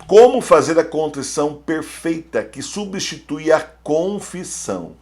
Como fazer a contrição perfeita que substitui a confissão?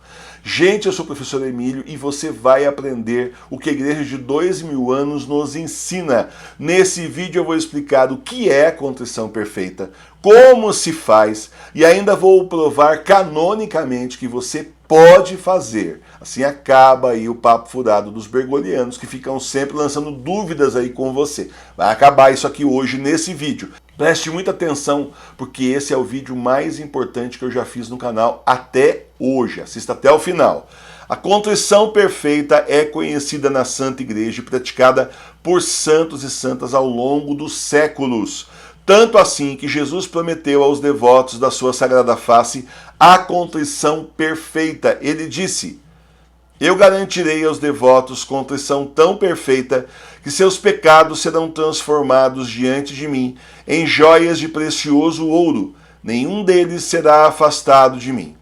Gente, eu sou o professor Emílio e você vai aprender o que a igreja de 2000 anos nos ensina. Nesse vídeo eu vou explicar o que é a contrição perfeita, como se faz e ainda vou provar canonicamente que você pode fazer. Assim acaba aí o papo furado dos bergolianos que ficam sempre lançando dúvidas aí com você. Vai acabar isso aqui hoje nesse vídeo. Preste muita atenção, porque esse é o vídeo mais importante que eu já fiz no canal até hoje. Assista até o final. A contrição perfeita é conhecida na Santa Igreja e praticada por santos e santas ao longo dos séculos. Tanto assim que Jesus prometeu aos devotos da sua Sagrada Face a contrição perfeita. Ele disse: eu garantirei aos devotos contrição tão perfeita que seus pecados serão transformados diante de mim em joias de precioso ouro. Nenhum deles será afastado de mim.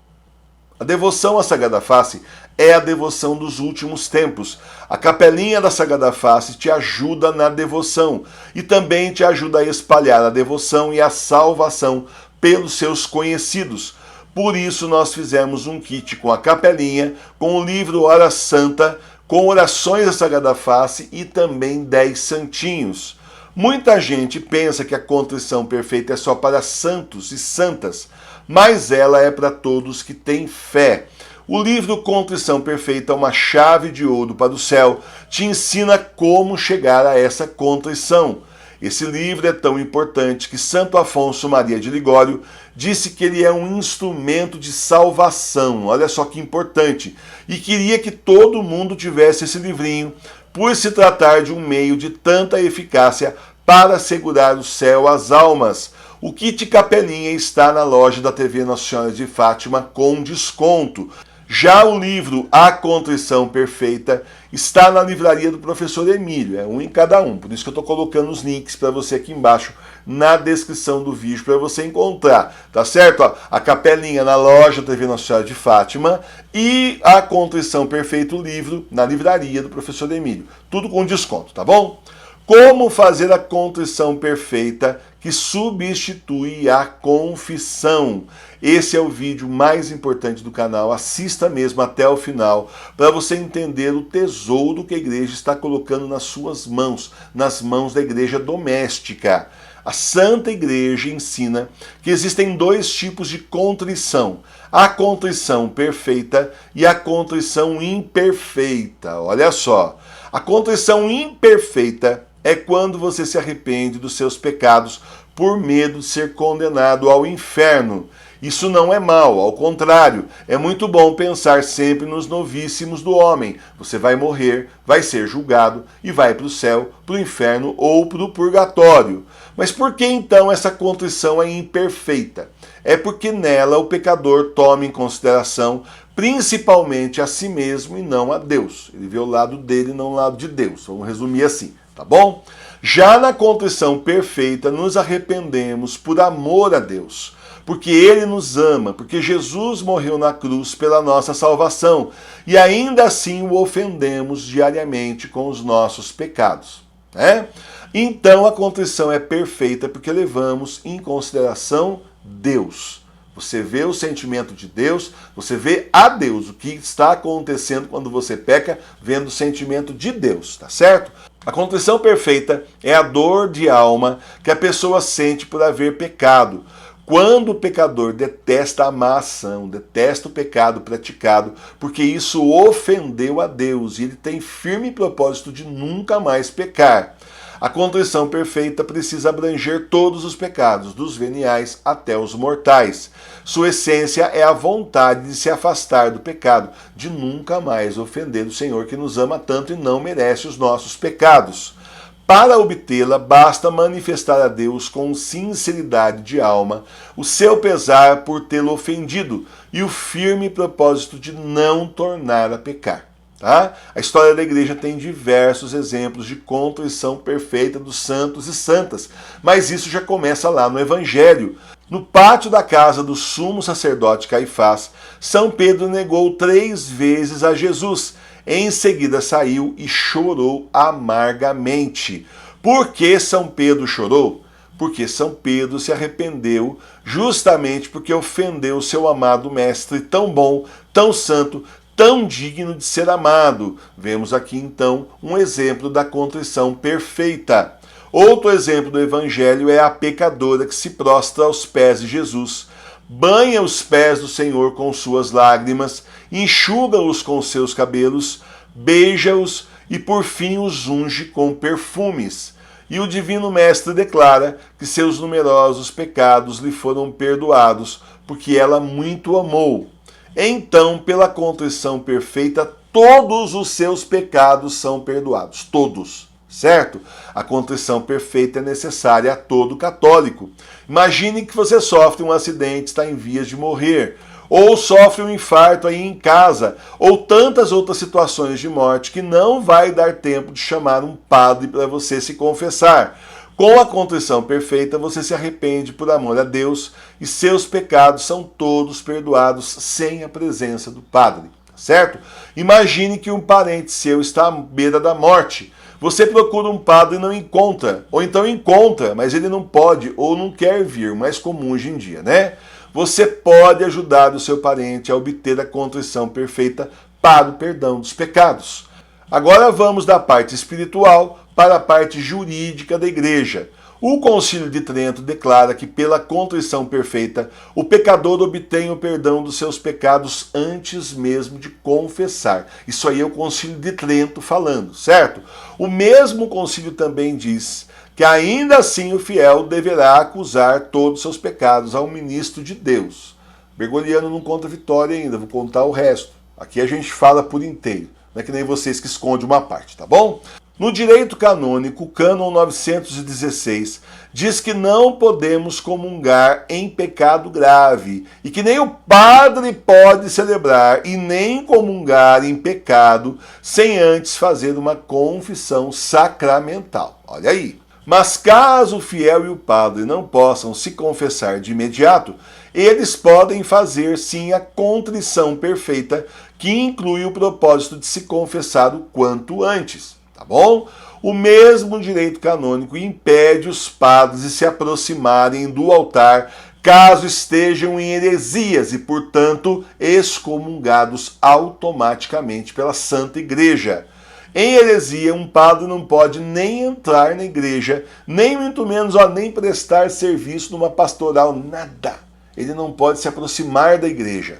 A devoção à Sagrada Face é a devoção dos últimos tempos. A capelinha da Sagrada Face te ajuda na devoção e também te ajuda a espalhar a devoção e a salvação pelos seus conhecidos. Por isso nós fizemos um kit com a capelinha, com o livro Hora Santa, com orações da Sagrada Face e também 10 santinhos. Muita gente pensa que a contrição perfeita é só para santos e santas, mas ela é para todos que têm fé. O livro Contrição Perfeita, uma chave de ouro para o céu, te ensina como chegar a essa contrição. Esse livro é tão importante que Santo Afonso Maria de Ligório disse que ele é um instrumento de salvação. Olha só que importante. E queria que todo mundo tivesse esse livrinho, por se tratar de um meio de tanta eficácia para assegurar o céu às almas. O kit capelinha está na loja da TV Nossa Senhora de Fátima com desconto. Já o livro A Contrição Perfeita está na livraria do professor Emílio, é um em cada um, por isso que eu estou colocando os links para você aqui embaixo na descrição do vídeo para você encontrar, tá certo? Ó, a capelinha na loja TV Nossa Senhora de Fátima e A Contrição Perfeita, o livro, na livraria do professor Emílio, tudo com desconto, tá bom? Como fazer a contrição perfeita que substitui a confissão? Esse é o vídeo mais importante do canal, assista mesmo até o final, para você entender o tesouro que a igreja está colocando nas suas mãos, nas mãos da igreja doméstica. A Santa Igreja ensina que existem dois tipos de contrição, a contrição perfeita e a contrição imperfeita. Olha só, a contrição imperfeita é quando você se arrepende dos seus pecados por medo de ser condenado ao inferno. Isso não é mal, ao contrário, é muito bom pensar sempre nos novíssimos do homem. Você vai morrer, vai ser julgado e vai para o céu, para o inferno ou para o purgatório. Mas por que então essa contrição é imperfeita? É porque nela o pecador toma em consideração principalmente a si mesmo e não a Deus. Ele vê o lado dele e não o lado de Deus. Vamos resumir assim, tá bom? Já na contrição perfeita, nos arrependemos por amor a Deus, porque Ele nos ama, porque Jesus morreu na cruz pela nossa salvação, e ainda assim o ofendemos diariamente com os nossos pecados, né? Então a contrição é perfeita porque levamos em consideração Deus. Você vê o sentimento de Deus, você vê a Deus, o que está acontecendo quando você peca, vendo o sentimento de Deus, tá certo? A contrição perfeita é a dor de alma que a pessoa sente por haver pecado. Quando o pecador detesta a má ação, detesta o pecado praticado, porque isso ofendeu a Deus e ele tem firme propósito de nunca mais pecar. A contrição perfeita precisa abranger todos os pecados, dos veniais até os mortais. Sua essência é a vontade de se afastar do pecado, de nunca mais ofender o Senhor que nos ama tanto e não merece os nossos pecados. Para obtê-la, basta manifestar a Deus com sinceridade de alma o seu pesar por tê-lo ofendido e o firme propósito de não tornar a pecar. Tá? A história da igreja tem diversos exemplos de contrição perfeita dos santos e santas, mas isso já começa lá no Evangelho. No pátio da casa do sumo sacerdote Caifás, São Pedro negou 3 vezes a Jesus. Em seguida saiu e chorou amargamente. Por que São Pedro chorou? porque São Pedro se arrependeu justamente porque ofendeu seu amado mestre tão bom, tão santo, tão digno de ser amado. Vemos aqui então um exemplo da contrição perfeita. Outro exemplo do evangelho é a pecadora que se prostra aos pés de Jesus, banha os pés do Senhor com suas lágrimas, enxuga-os com seus cabelos, beija-os e por fim os unge com perfumes. E o Divino Mestre declara que seus numerosos pecados lhe foram perdoados, porque ela muito amou. Então, pela contrição perfeita, todos os seus pecados são perdoados. Todos, certo? A contrição perfeita é necessária a todo católico. Imagine que você sofre um acidente, está em vias de morrer, ou sofre um infarto aí em casa, ou tantas outras situações de morte que não vai dar tempo de chamar um padre para você se confessar. Com a contrição perfeita, você se arrepende por amor a Deus e seus pecados são todos perdoados sem a presença do padre, certo? Imagine que um parente seu está à beira da morte. Você procura um padre e não encontra, ou então encontra, mas ele não pode ou não quer vir, mais comum hoje em dia, né? Você pode ajudar o seu parente a obter a contrição perfeita para o perdão dos pecados. Agora vamos da parte espiritual para a parte jurídica da igreja. O Concílio de Trento declara que pela contrição perfeita o pecador obtém o perdão dos seus pecados antes mesmo de confessar. Isso aí é o Concílio de Trento falando, certo? O mesmo concílio também diz que ainda assim o fiel deverá acusar todos os seus pecados ao ministro de Deus. Bergogliano não conta vitória ainda, vou contar o resto. Aqui a gente fala por inteiro, não é que nem vocês que escondem uma parte, tá bom? No direito canônico, o cânon 916 diz que não podemos comungar em pecado grave e que nem o padre pode celebrar e nem comungar em pecado sem antes fazer uma confissão sacramental. Olha aí. Mas caso o fiel e o padre não possam se confessar de imediato, eles podem fazer sim a contrição perfeita, que inclui o propósito de se confessar o quanto antes, tá bom? O mesmo direito canônico impede os padres de se aproximarem do altar caso estejam em heresias e, portanto, excomungados automaticamente pela Santa Igreja. Em heresia, um padre não pode nem entrar na igreja, nem muito menos nem prestar serviço numa pastoral, nada. Ele não pode se aproximar da igreja.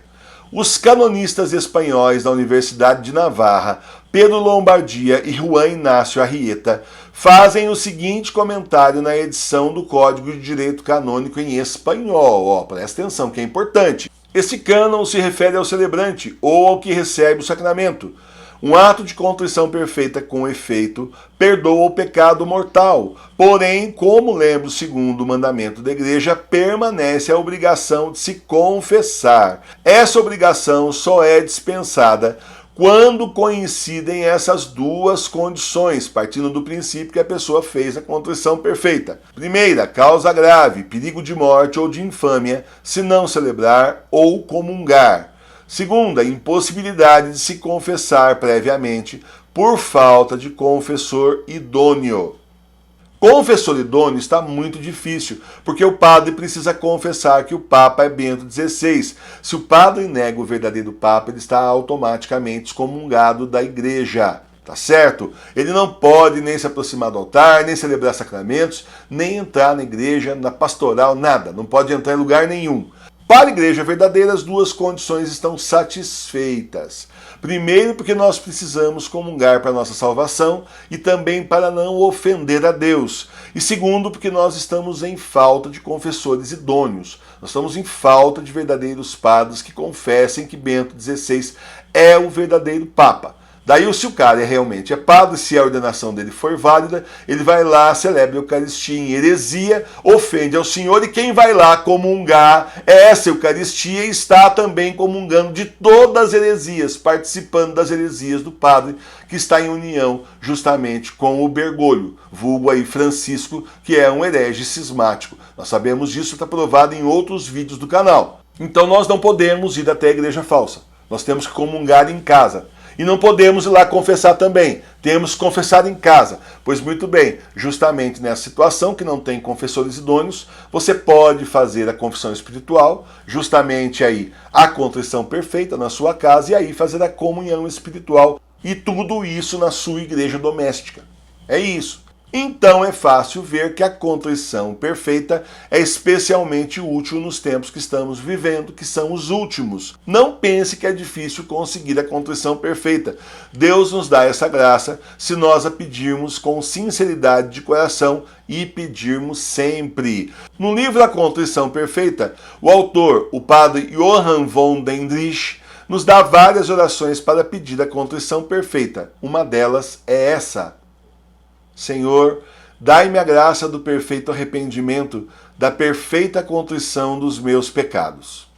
Os canonistas espanhóis da Universidade de Navarra, Pedro Lombardia e Juan Inácio Arrieta, fazem o seguinte comentário na edição do Código de Direito Canônico em espanhol. Presta atenção que é importante. Esse cânon se refere ao celebrante ou ao que recebe o sacramento. Um ato de contrição perfeita com efeito perdoa o pecado mortal. Porém, como lembra o segundo mandamento da igreja, permanece a obrigação de se confessar. Essa obrigação só é dispensada quando coincidem essas duas condições, partindo do princípio que a pessoa fez a contrição perfeita. Primeira, causa grave, perigo de morte ou de infâmia, se não celebrar ou comungar. Segunda, impossibilidade de se confessar previamente por falta de confessor idôneo. Confessor idôneo está muito difícil, porque o padre precisa confessar que o Papa é Bento XVI. Se o padre nega o verdadeiro Papa, ele está automaticamente excomungado da igreja. Tá certo? Ele não pode nem se aproximar do altar, nem celebrar sacramentos, nem entrar na igreja, na pastoral, nada. Não pode entrar em lugar nenhum. Para a igreja verdadeira, as duas condições estão satisfeitas. Primeiro, porque nós precisamos comungar para a nossa salvação e também para não ofender a Deus. E segundo, porque nós estamos em falta de confessores idôneos. Nós estamos em falta de verdadeiros padres que confessem que Bento XVI é o verdadeiro Papa. Daí, se o cara realmente é padre, se a ordenação dele for válida, ele vai lá, celebra a Eucaristia em heresia, ofende ao Senhor, e quem vai lá comungar essa Eucaristia está também comungando de todas as heresias, participando das heresias do padre, que está em união justamente com o Bergoglio, vulgo aí Francisco, que é um herege cismático. Nós sabemos disso, está provado em outros vídeos do canal. Então nós não podemos ir até a igreja falsa, nós temos que comungar em casa. E não podemos ir lá confessar também. Temos que confessar em casa. Pois muito bem, justamente nessa situação que não tem confessores idôneos, você pode fazer a confissão espiritual, justamente aí a contrição perfeita na sua casa e aí fazer a comunhão espiritual. E tudo isso na sua igreja doméstica. É isso. Então é fácil ver que a contrição perfeita é especialmente útil nos tempos que estamos vivendo, que são os últimos. Não pense que é difícil conseguir a contrição perfeita. Deus nos dá essa graça se nós a pedirmos com sinceridade de coração e pedirmos sempre. No livro A Contrição Perfeita, o autor, o padre Johann von Dendrich, nos dá várias orações para pedir a contrição perfeita. Uma delas é essa: Senhor, dai-me a graça do perfeito arrependimento, da perfeita contrição dos meus pecados.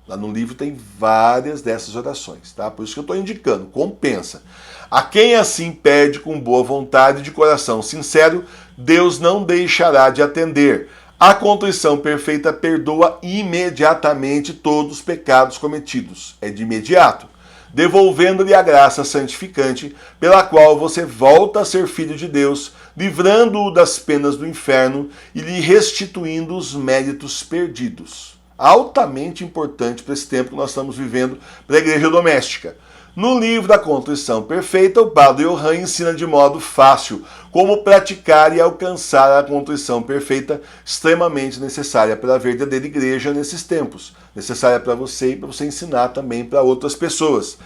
Lá no livro tem várias dessas orações, tá? Por isso que eu estou indicando, compensa. A quem assim pede com boa vontade e de coração sincero, Deus não deixará de atender. A contrição perfeita perdoa imediatamente todos os pecados cometidos. É de imediato, devolvendo-lhe a graça santificante, pela qual você volta a ser filho de Deus, livrando-o das penas do inferno e lhe restituindo os méritos perdidos. Altamente importante para esse tempo que nós estamos vivendo para a igreja doméstica. No livro da Contrição Perfeita, o padre Johann ensina de modo fácil como praticar e alcançar a contrição perfeita, extremamente necessária para a verdadeira igreja nesses tempos. Necessária para você e para você ensinar também para outras pessoas.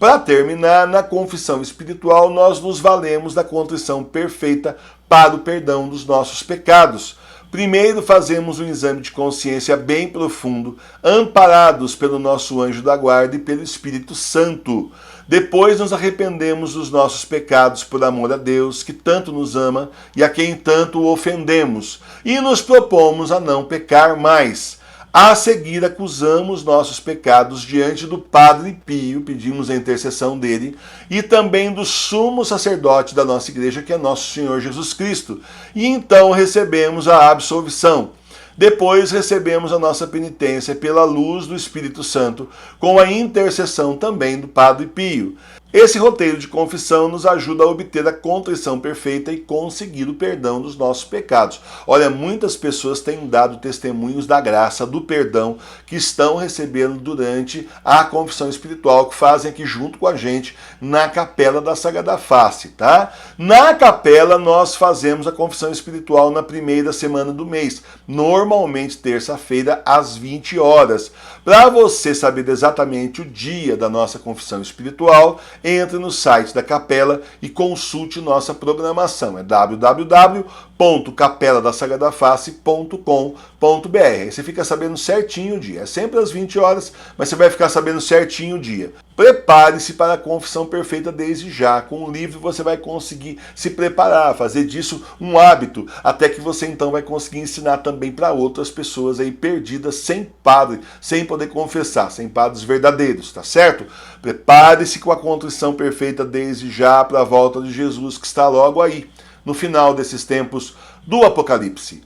Para terminar, na confissão espiritual, nós nos valemos da contrição perfeita para o perdão dos nossos pecados. Primeiro fazemos um exame de consciência bem profundo, amparados pelo nosso anjo da guarda e pelo Espírito Santo. Depois nos arrependemos dos nossos pecados por amor a Deus, que tanto nos ama e a quem tanto o ofendemos, e nos propomos a não pecar mais. A seguir, acusamos nossos pecados diante do Padre Pio, pedimos a intercessão dele, e também do sumo sacerdote da nossa igreja, que é nosso Senhor Jesus Cristo. E então recebemos a absolvição. Depois recebemos a nossa penitência pela luz do Espírito Santo, com a intercessão também do Padre Pio. Esse roteiro de confissão nos ajuda a obter a contrição perfeita e conseguir o perdão dos nossos pecados. Olha, muitas pessoas têm dado testemunhos da graça, do perdão que estão recebendo durante a confissão espiritual que fazem aqui junto com a gente na Capela da Sagrada Face, tá? Na capela nós fazemos a confissão espiritual na primeira semana do mês, normalmente terça-feira às 20 horas. Para você saber exatamente o dia da nossa confissão espiritual, entre no site da Capela e consulte nossa programação. É www.capeladasagradaface.com.br. Aí você fica sabendo certinho o dia. É sempre às 20 horas, mas você vai ficar sabendo certinho o dia. Prepare-se para a confissão perfeita desde já. Com o livro você vai conseguir se preparar, fazer disso um hábito, até que você então vai conseguir ensinar também para outras pessoas aí perdidas, sem padre, sem poder confessar, sem padres verdadeiros, tá certo? Prepare-se com a contrição perfeita desde já para a volta de Jesus, que está logo aí, no final desses tempos do Apocalipse.